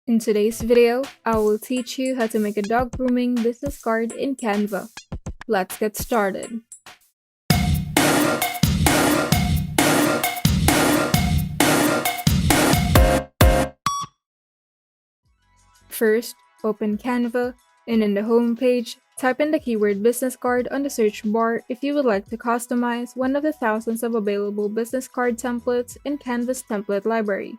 In today's video, I will teach you how to make a dog grooming business card in Canva. Let's get started. First, open Canva, and in the home page, type in the keyword business card on the search bar if you would like to customize one of the thousands of available business card templates in Canva's template library.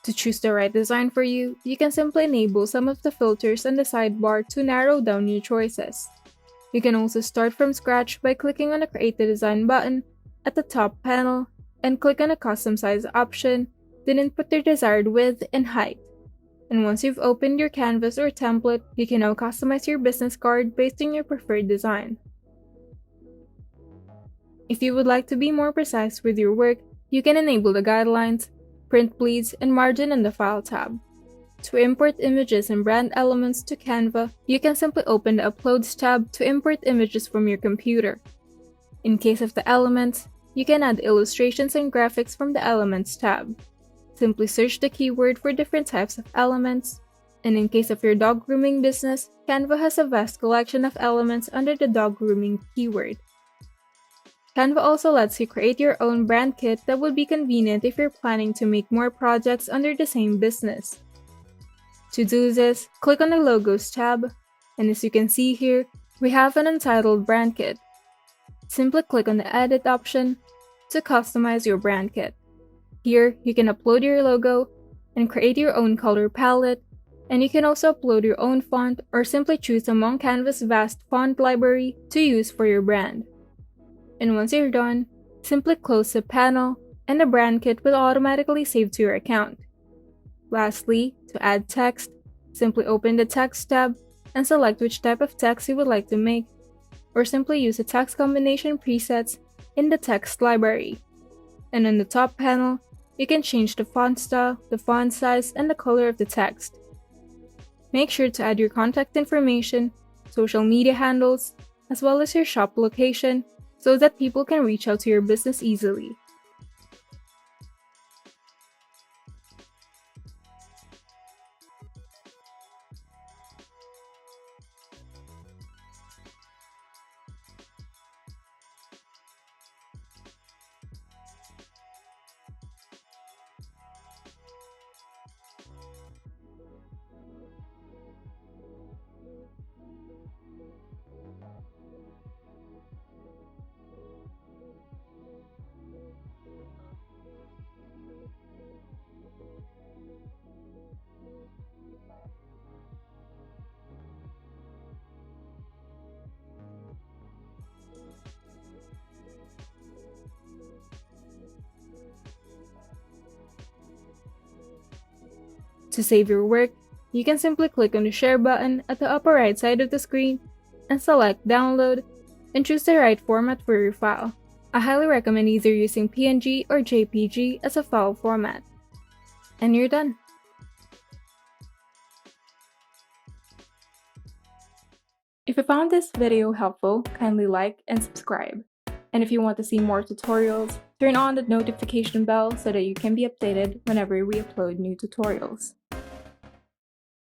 To choose the right design for you, you can simply enable some of the filters on the sidebar to narrow down your choices. You can also start from scratch by clicking on the Create the Design button at the top panel and click on the Custom Size option, then input your desired width and height. And once you've opened your canvas or template, you can now customize your business card based on your preferred design. If you would like to be more precise with your work, you can enable the guidelines, print bleeds, and margin in the File tab. To import images and brand elements to Canva, you can simply open the Uploads tab to import images from your computer. In case of the elements, you can add illustrations and graphics from the Elements tab. Simply search the keyword for different types of elements. And in case of your dog grooming business, Canva has a vast collection of elements under the dog grooming keyword. Canva also lets you create your own brand kit that would be convenient if you're planning to make more projects under the same business. To do this, click on the Logos tab, and as you can see here, we have an untitled brand kit. Simply click on the Edit option to customize your brand kit. Here, you can upload your logo and create your own color palette, and you can also upload your own font or simply choose among Canva's vast font library to use for your brand. And once you're done, simply close the panel and the brand kit will automatically save to your account. Lastly, to add text, simply open the Text tab and select which type of text you would like to make, or simply use the text combination presets in the text library. And on the top panel, you can change the font style, the font size, and the color of the text. Make sure to add your contact information, social media handles, as well as your shop location, so that people can reach out to your business easily. To save your work, you can simply click on the Share button at the upper right side of the screen and select Download and choose the right format for your file. I highly recommend either using PNG or JPG as a file format. And you're done! If you found this video helpful, kindly like and subscribe. And if you want to see more tutorials, turn on the notification bell so that you can be updated whenever we upload new tutorials.